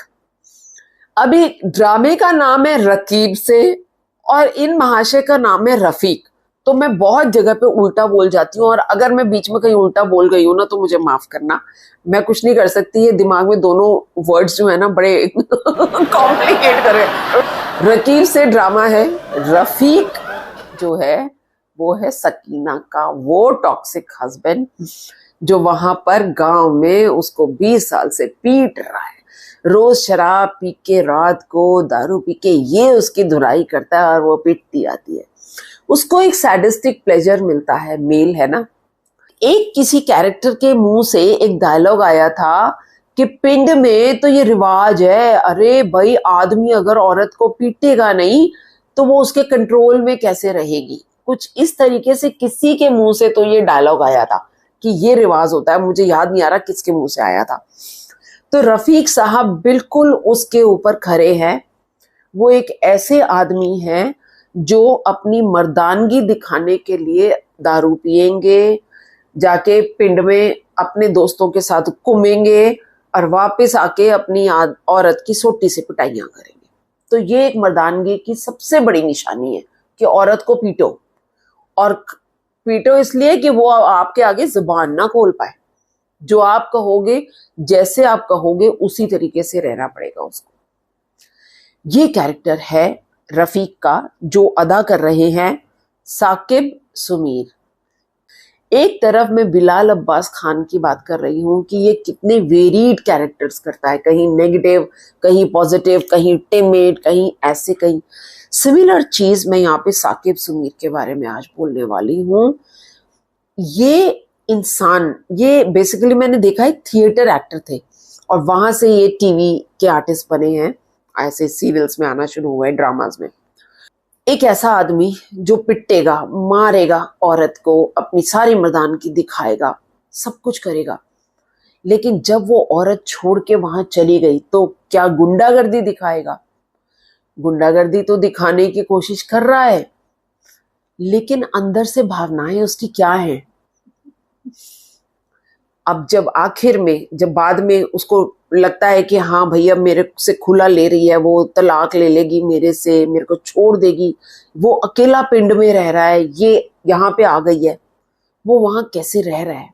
अभी ड्रामे का नाम है रकीब से और इन महाशय का नाम है रफीक, तो मैं बहुत जगह पे उल्टा बोल जाती हूँ। और अगर मैं बीच में कहीं उल्टा बोल गई हूं ना तो मुझे माफ करना, मैं कुछ नहीं कर सकती। ये दिमाग में दोनों वर्ड्स जो है ना बड़े कॉम्प्लिकेट कर रहे हैं। रकीब से ड्रामा है, रफीक जो है वो है सकीना का वो टॉक्सिक हस्बैंड जो वहां पर गांव में उसको 20 साल से पीट रहा है। रोज शराब पी के, रात को दारू पी के ये उसकी धुलाई करता है और वो पीटती आती है। उसको एक सैडिस्टिक प्लेजर मिलता है, मेल है ना। एक किसी कैरेक्टर के मुंह से एक डायलॉग आया था कि पिंड में तो ये रिवाज है। अरे भाई, आदमी अगर औरत को पीटेगा नहीं तो वो उसके कंट्रोल में कैसे रहेगी? कुछ इस तरीके से किसी के मुंह से तो ये डायलॉग आया था कि ये रिवाज होता है। मुझे याद नहीं आ रहा किसके मुंह से आया था। तो रफीक साहब बिल्कुल उसके ऊपर खड़े हैं। वो एक ऐसे आदमी हैं जो अपनी मर्दानगी दिखाने के लिए दारू पिएंगे, जाके पिंड में अपने दोस्तों के साथ घूमेंगे और वापस आके अपनी औरत की सोटी से पिटाइयां करेंगे। तो ये एक मर्दानगी की सबसे बड़ी निशानी है कि औरत को पीटो, और पीटो इसलिए कि वो आपके आगे जुबान ना खोल पाए। जो आप कहोगे, जैसे आप कहोगे उसी तरीके से रहना पड़ेगा उसको। ये कैरेक्टर है रफीक का, जो अदा कर रहे हैं साकिब सुमीर। एक तरफ मैं बिलाल अब्बास खान की बात कर रही हूं कि ये कितने वेरीड कैरेक्टर्स करता है, कहीं नेगेटिव, कहीं पॉजिटिव, कहीं टिमिड, कहीं ऐसे, कहीं सिमिलर चीज मैं यहाँ पे साकिब सुमीर के बारे में आज बोलने वाली हूँ। ये इंसान, ये बेसिकली मैंने देखा है थिएटर एक्टर थे और वहां से ये टीवी के आर्टिस्ट बने हैं, ऐसे सीरियल्स में आना शुरू हुए, ड्रामाज में। एक ऐसा आदमी जो पिटेगा, मारेगा औरत को, अपनी सारी मर्दानगी दिखाएगा, सब कुछ करेगा, लेकिन जब वो औरत छोड़ के वहां चली गई तो क्या गुंडागर्दी दिखाएगा? गुंडागर्दी तो दिखाने की कोशिश कर रहा है, लेकिन अंदर से भावनाएं उसकी क्या हैं? अब जब आखिर में, जब बाद में उसको लगता है कि हाँ भैया मेरे से खुला ले रही है, वो तलाक ले लेगी मेरे से, मेरे को छोड़ देगी, वो अकेला पिंड में रह रहा है, ये यहाँ पे आ गई है, वो वहां कैसे रह रहा है?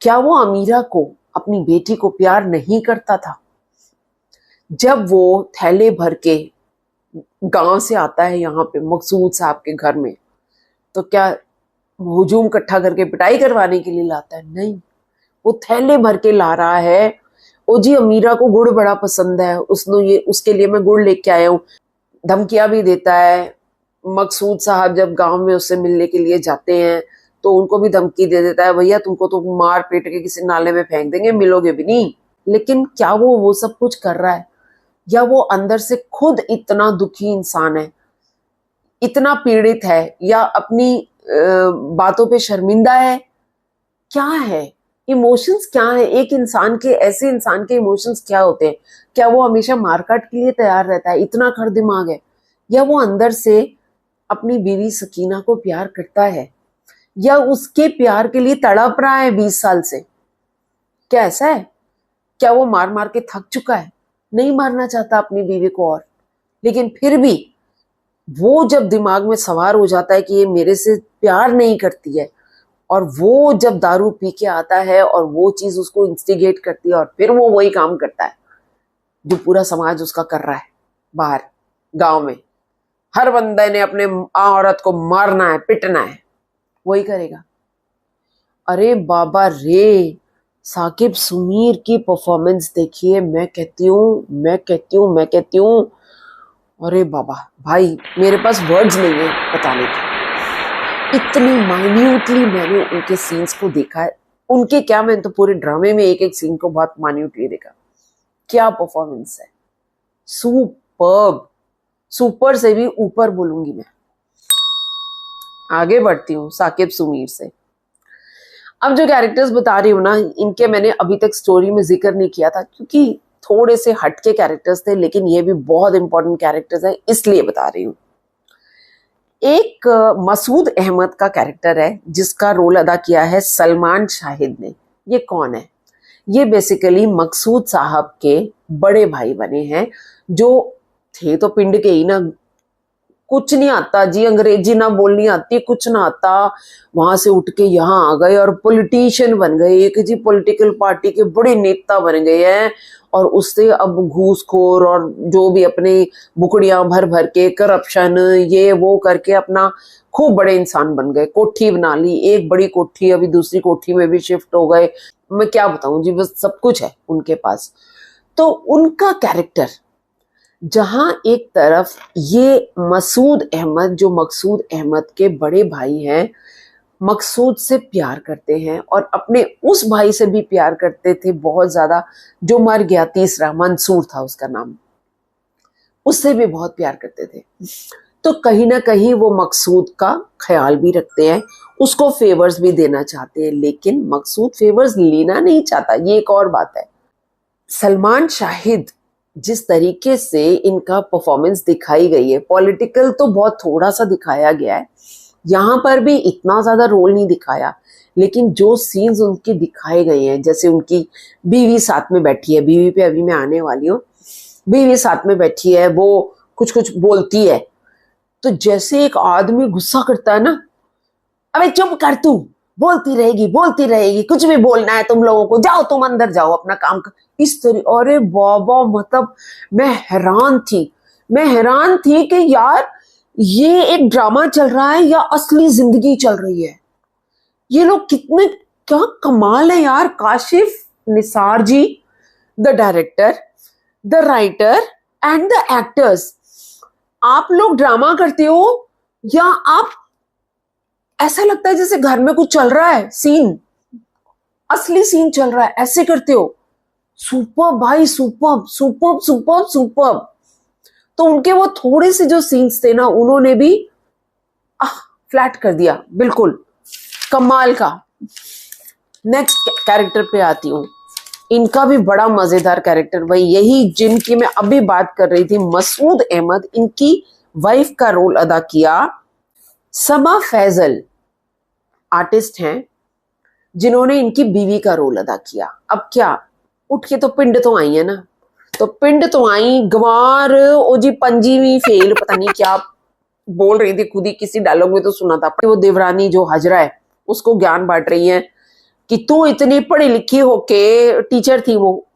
क्या वो अमीरा को, अपनी बेटी को प्यार नहीं करता था? जब वो थैले भर के गांव से आता है यहाँ पे मकसूद साहब के घर में, तो क्या हुजूम इकट्ठा करके पिटाई करवाने के लिए लाता है? नहीं, वो थैले भर के ला रहा है। ओ जी, अमीरा को गुड़ बड़ा पसंद है, उसके लिए मैं गुड़ लेके आया हूँ। धमकियां भी देता है। मकसूद साहब जब गांव में उससे मिलने के लिए जाते हैं तो उनको भी धमकी दे देता है, भैया तुमको तो मार पीट के किसी नाले में फेंक देंगे, मिलोगे भी नहीं। लेकिन क्या वो सब कुछ कर रहा है, या वो अंदर से खुद इतना दुखी इंसान है, इतना पीड़ित है, या अपनी बातों पे शर्मिंदा है? क्या है इमोशंस, क्या है एक इंसान के, ऐसे इंसान के इमोशंस क्या होते हैं? क्या वो हमेशा मारकाट के लिए तैयार रहता है, इतना खर दिमाग है? या वो अंदर से अपनी बीवी सकीना को प्यार करता है, या उसके प्यार के लिए तड़प रहा है 20 साल से? क्या ऐसा है? क्या वो मार मार के थक चुका है, नहीं मारना चाहता अपनी बीवी को और, लेकिन फिर भी वो जब दिमाग में सवार हो जाता है कि ये मेरे से प्यार नहीं करती है, और वो जब दारू पी के आता है और वो चीज उसको इंस्टिगेट करती है, और फिर वो वही काम करता है जो पूरा समाज उसका कर रहा है बाहर गांव में। हर बंदे ने अपने औरत को मारना है, पिटना है, वही करेगा। अरे बाबा रे, साकिब सुमीर की परफॉर्मेंस देखिए। मैं कहती हूँ, अरे बाबा भाई, मेरे पास वर्ड्स नहीं है बताने के। इतनी माइन्यूटली मैंने उनके सीन्स को देखा है। उनके क्या, मैंने तो पूरे ड्रामे में एक एक सीन को बहुत माइन्यूटली देखा। क्या परफॉर्मेंस है, सुपर्ब, सुपर से भी ऊपर बोलूंगी मैं। आगे बढ़ती हूँ साकिब सुमीर से। अब जो कैरेक्टर्स बता रही हूँ ना, इनके मैंने अभी तक स्टोरी में जिक्र नहीं किया था क्योंकि थोड़े से हटके कैरेक्टर्स थे, लेकिन ये भी बहुत इंपॉर्टेंट कैरेक्टर्स हैं, इसलिए बता रही हूँ। एक मसूद अहमद का कैरेक्टर है जिसका रोल अदा किया है सलमान शाहिद ने। ये कौन है? ये बेसिकली मकसूद साहब के बड़े भाई बने हैं, जो थे तो पिंड के ही ना, कुछ नहीं आता जी, अंग्रेजी ना बोलनी आती, कुछ ना आता, वहां से उठ के यहाँ आ गए और पॉलिटिशियन बन गए, एक जी पॉलिटिकल पार्टी के बड़े नेता बन गए हैं। और उससे अब घूसखोर और जो भी अपने बुकड़ियां भर भर के करप्शन ये वो करके अपना खूब बड़े इंसान बन गए। कोठी बना ली, एक बड़ी कोठी, अभी दूसरी कोठी में भी शिफ्ट हो गए। मैं क्या बताऊं जी, बस सब कुछ है उनके पास। तो उनका कैरेक्टर, जहां एक तरफ ये मसूद अहमद जो मकसूद अहमद के बड़े भाई हैं, मकसूद से प्यार करते हैं और अपने उस भाई से भी प्यार करते थे बहुत ज्यादा, जो मर गया तीसरा, मंसूर था उसका नाम, उससे भी बहुत प्यार करते थे। तो कहीं ना कहीं वो मकसूद का ख्याल भी रखते हैं, उसको फेवर्स भी देना चाहते हैं, लेकिन मकसूद फेवर्स लेना नहीं चाहता, ये एक और बात है। सलमान शाहिद, जिस तरीके से इनका परफॉर्मेंस दिखाई गई है, पॉलिटिकल तो बहुत थोड़ा सा दिखाया गया है, यहाँ पर भी इतना ज्यादा रोल नहीं दिखाया, लेकिन जो सीन्स उनके दिखाए गए हैं, जैसे उनकी बीवी साथ में बैठी है, बीवी पे अभी मैं आने वाली हूँ, बीवी साथ में बैठी है, वो कुछ कुछ बोलती है, तो जैसे एक आदमी गुस्सा करता है ना, अबे चुप कर तू, बोलती रहेगी, कुछ भी बोलना है तुम लोगों को, जाओ तुम अंदर जाओ अपना काम कर, इस तरह। अरे बाबा, मतलब मैं हैरान थी कि यार ये एक ड्रामा चल रहा है या असली जिंदगी चल रही है। ये लोग कितने, क्या कमाल है यार। Kashif Nisar ji, the director, the writer and the actors, आप लोग ड्रामा करते हो या आप, ऐसा लगता है जैसे घर में कुछ चल रहा है, सीन, असली सीन चल रहा है, ऐसे करते हो। सुपर भाई, सुपर। तो उनके वो थोड़े से जो सीन्स थे ना, उन्होंने भी फ्लैट कर दिया, बिल्कुल कमाल का। नेक्स्ट कैरेक्टर पे आती हूँ, इनका भी बड़ा मजेदार कैरेक्टर, वही यही जिनकी मैं अभी बात कर रही थी, मसूद अहमद, इनकी वाइफ का रोल अदा किया सबा फैजल, आर्टिस्ट हैं जिन्होंने इनकी बीवी का रोल अदा किया। अब क्या, उठ के तो पिंड तो आई है ना, तो पिंड तो आई, गंवार ओ जी पंजीवी फेल, पता नहीं क्या बोल रही थी, खुद ही किसी डायलॉग में तो सुना था। वो देवरानी जो हाजरा है उसको ज्ञान बांट रही है कि तू इतनी पढ़ी लिखी होके, टीचर थी वो,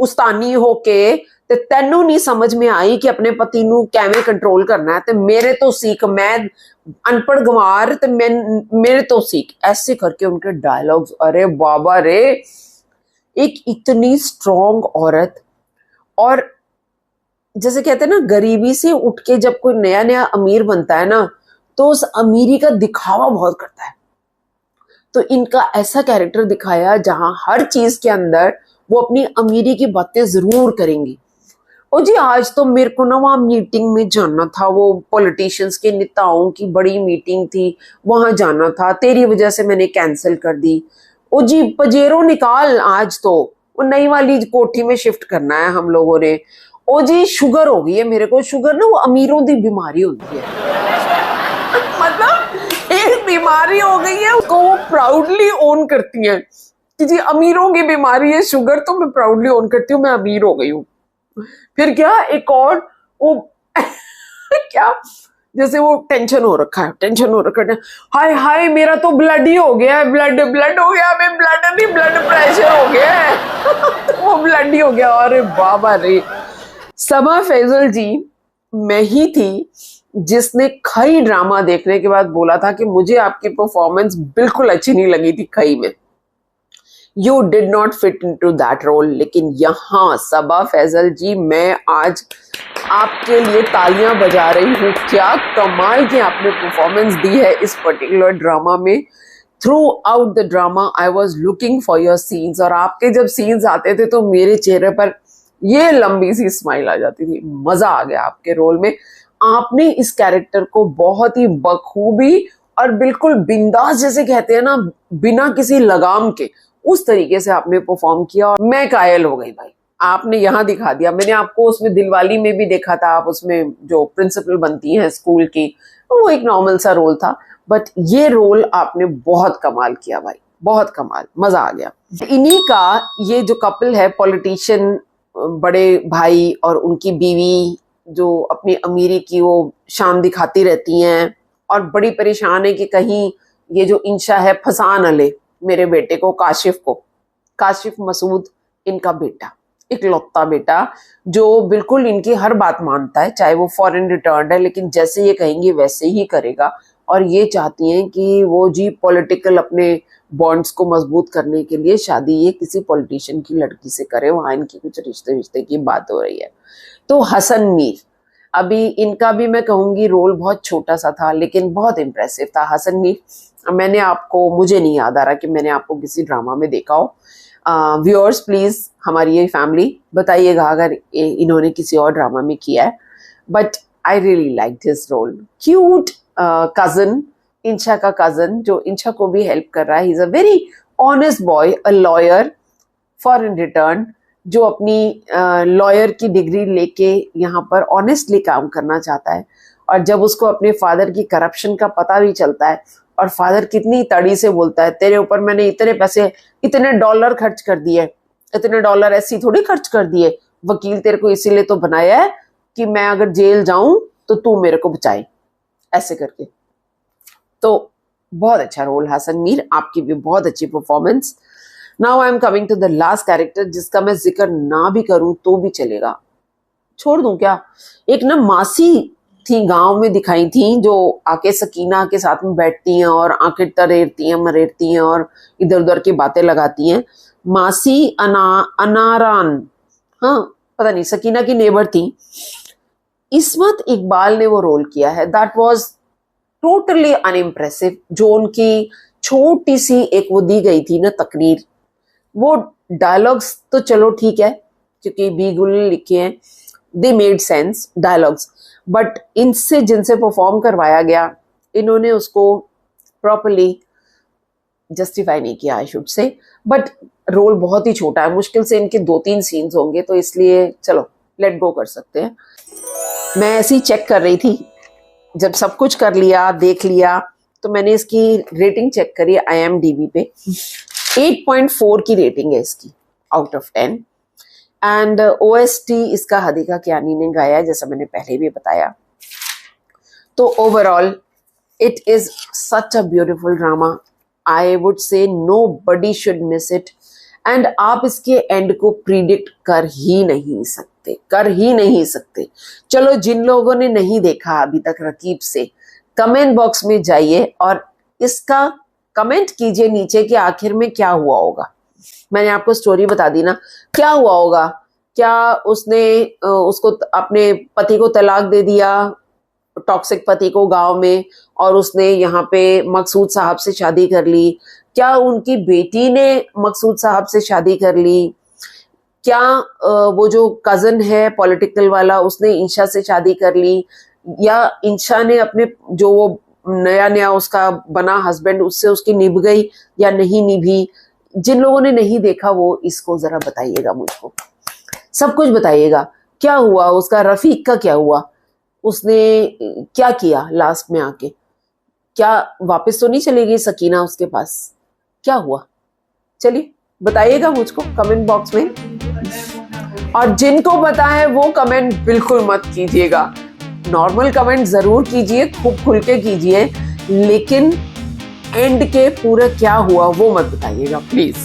उस्तानी होके ते तेनू नहीं समझ में आई कि अपने पति नू कैਵੇਂ कंट्रोल करना है, ते मेरे तो सीख, मैं अनपढ़ गंवार, ते मेरे तो सीख, ऐसे करके उनके डायलॉग्स। अरे बाबा रे, एक इतनी स्ट्रॉन्ग औरत, और जैसे कहते हैं ना, गरीबी से उठ के जब कोई नया नया अमीर बनता है ना, तो उस अमीरी का दिखावा बहुत करता है। तो इनका ऐसा कैरेक्टर दिखाया जहां हर चीज के अंदर वो अपनी अमीरी की बातें जरूर करेंगी। ओ जी, आज तो मेरे को ना वहां मीटिंग में जाना था, वो पॉलिटिशियंस के नेताओं की बड़ी मीटिंग थी, वहां जाना था, तेरी वजह से मैंने कैंसिल कर दी। ओ जी, पजेरो निकाल, आज तो वो नई वाली कोठी में शिफ्ट करना है हम लोगों ने। ओ जी, शुगर हो गई है मेरे को, शुगर ना वो अमीरों की बीमारी होती है मतलब एक बीमारी हो गई है, उसको वो प्राउडली ओन करती हैं कि जी अमीरों की बीमारी है शुगर, तो मैं प्राउडली ओन करती हूँ, मैं अमीर हो गई हूँ। फिर क्या, एक और वो क्या, जैसे वो टेंशन हो रखा है, हाय हाय मेरा तो ब्लड ही हो गया है, ब्लड हो गया, मैं ब्लड नहीं, ब्लड प्रेशर हो गया है तो वो ब्लड ही हो गया। अरे बाबा रे, सबा फैजल जी मैं ही थी जिसने खई ड्रामा देखने के बाद बोला था कि मुझे आपकी परफॉर्मेंस बिल्कुल अच्छी नहीं लगी थी खई में, you did not fit into that role. लेकिन यहाँ सबा फैजल जी, मैं आज आपके लिए तालियां बजा रही हूँ, क्या कमाल की आपने परफॉर्मेंस दी है इस पर्टिकुलर ड्रामा में। Through out the drama I was looking for your scenes, और आपके जब सीन्स आते थे तो मेरे चेहरे पर ये लंबी सी स्माइल आ जाती थी, मजा आ गया आपके रोल में। आपने इस कैरेक्टर को बहुत ही बखूबी और बिल्कुल बिंदास, जैसे कहते हैं ना, बिना किसी लगाम के, उस तरीके से आपने परफॉर्म किया और मैं कायल हो गई भाई। आपने यहाँ दिखा दिया। मैंने आपको उसमें दिलवाली में भी देखा था, आप उसमें जो प्रिंसिपल बनती हैं स्कूल की, वो एक नॉर्मल सा रोल था, बट ये रोल आपने बहुत कमाल किया भाई, बहुत कमाल, मजा आ गया। इन्हीं का ये जो कपल है, पॉलिटिशियन, बड़े भाई और उनकी बीवी, जो अपनी अमीरी की वो शान दिखाती रहती हैं और बड़ी परेशान है कि कहीं ये जो इंशा है फंसा न ले मेरे बेटे को, काशिफ को। काशिफ मसूद इनका बेटा, इकलौता बेटा, जो बिल्कुल इनकी हर बात मानता है, चाहे वो फॉरेन रिटर्न है, लेकिन जैसे ये कहेंगे वैसे ही करेगा। और ये चाहती हैं कि वो जी पॉलिटिकल अपने बॉन्ड्स को मजबूत करने के लिए शादी ये किसी पॉलिटिशियन की लड़की से करे, वहां इनकी कुछ रिश्ते की बात हो रही है। तो हसन मीर, अभी इनका भी मैं कहूंगी रोल बहुत छोटा सा था, लेकिन बहुत इम्प्रेसिव था हसन मीर। मैंने आपको, मुझे नहीं याद आ रहा कि मैंने आपको किसी ड्रामा में देखा हो। व्यूअर्स प्लीज, हमारी ये फैमिली बताइएगा अगर इन्होंने किसी और ड्रामा में किया है, but I really like his role. Cute cousin, Insha का कजन, जो इंशा को भी हेल्प कर रहा है। He is a very honest boy, a lawyer foreign return, जो अपनी लॉयर की डिग्री लेके यहाँ पर ऑनेस्टली काम करना चाहता है। और जब उसको अपने फादर की करप्शन का पता भी चलता है, और फादर कितनी तड़ी से बोलता है, तेरे ऊपर मैंने इतने पैसे, इतने डॉलर खर्च कर दिए, इतने डॉलर ऐसी थोड़ी खर्च कर दिए, वकील तेरे को इसीलिए तो बनाया है कि मैं अगर जेल जाऊं तो तू मेरे को बचाए, ऐसे करके। तो बहुत अच्छा रोल हसन मीर, आपकी भी बहुत अच्छी performance. Now I am coming to the last character, जिसका मैं जिक्र ना भी करूं तो भी चलेगा, छोड़ दूं क्या। एक ना मासी थी, गांव में दिखाई थी, जो आके सकीना के साथ में बैठती हैं और आंखें तरेरती हैं, मरेरती हैं और इधर उधर की बातें लगाती हैं। मासी अनारान, हाँ पता नहीं, सकीना की नेबर थी। इस्मत इकबाल ने वो रोल किया है। That was totally unimpressive. जो उनकी छोटी सी एक वो दी गई थी ना तकरीर, वो डायलॉग्स तो चलो ठीक है क्योंकि बीगुल लिखे हैं, they made sense dialogues, but इनसे जिनसे परफॉर्म करवाया गया, इन्होंने उसको प्रॉपर्ली जस्टिफाई नहीं किया, I should say. But role बहुत ही छोटा है, मुश्किल से इनके 2-3 सीन्स होंगे, तो इसलिए चलो लेट गो कर सकते हैं। मैं ऐसे ही चेक कर रही थी, जब सब कुछ कर लिया, देख लिया, तो मैंने इसकी रेटिंग चेक करी IMDb पे। 8.4 की रेटिंग है इसकी आउट ऑफ 10। एंड OST इसका हदीका कियानी ने गाया है, जैसा मैंने पहले भी बताया। तो overall it is such a beautiful drama, I would say nobody should miss it. And आप इसके एंड को प्रिडिक्ट कर ही नहीं सकते। चलो, जिन लोगों ने नहीं देखा अभी तक रकीब से, कमेंट बॉक्स में जाइए और इसका कमेंट कीजिए नीचे कि आखिर में क्या हुआ होगा। मैंने आपको स्टोरी बता दी ना, क्या हुआ होगा। क्या उसने उसको अपने पति को तलाक दे दिया, टॉक्सिक पति को, गांव में, और उसने यहाँ पे मकसूद साहब से शादी कर ली। क्या उनकी बेटी ने मकसूद साहब से शादी कर ली। क्या वो जो कजन है पॉलिटिकल वाला, उसने इंशा से शादी कर ली, या इंशा ने अपने जो वो नया उसका बना हस्बैंड, उससे उसकी निभ गई या नहीं निभी। जिन लोगों ने नहीं देखा वो इसको जरा बताइएगा, मुझको सब कुछ बताइएगा। क्या हुआ उसका, रफीक का क्या हुआ, उसने क्या किया लास्ट में आके, क्या वापस तो नहीं चली गई सकीना उसके पास, क्या हुआ, चलिए बताइएगा मुझको कमेंट बॉक्स में। और जिनको पता है वो कमेंट बिल्कुल मत कीजिएगा, नॉर्मल कमेंट जरूर कीजिए, खूब खुल के कीजिए, लेकिन एंड के पूरा क्या हुआ वो मत बताइएगा प्लीज।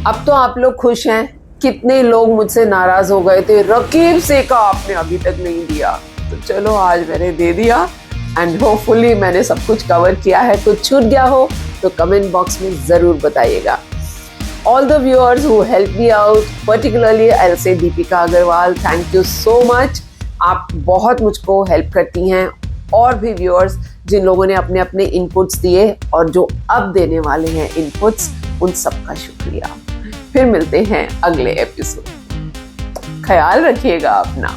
अब तो आप लोग खुश हैं, कितने लोग मुझसे नाराज हो गए थे, रकीब से का आपने अभी तक नहीं दिया, तो चलो आज मैंने दे दिया। एंड होपफुली मैंने सब कुछ कवर किया है। कुछ छूट गया हो तो कमेंट बॉक्स में जरूर बताइएगा। All the viewers who helped me out, particularly I'll say Deepika Agarwal, thank you so much। आप बहुत मुझको हेल्प करती हैं, और भी व्यूअर्स जिन लोगों ने अपने अपने इनपुट्स दिए और जो अब देने वाले हैं इनपुट्स, उन सबका शुक्रिया। फिर मिलते हैं अगले एपिसोड, ख्याल रखिएगा अपना।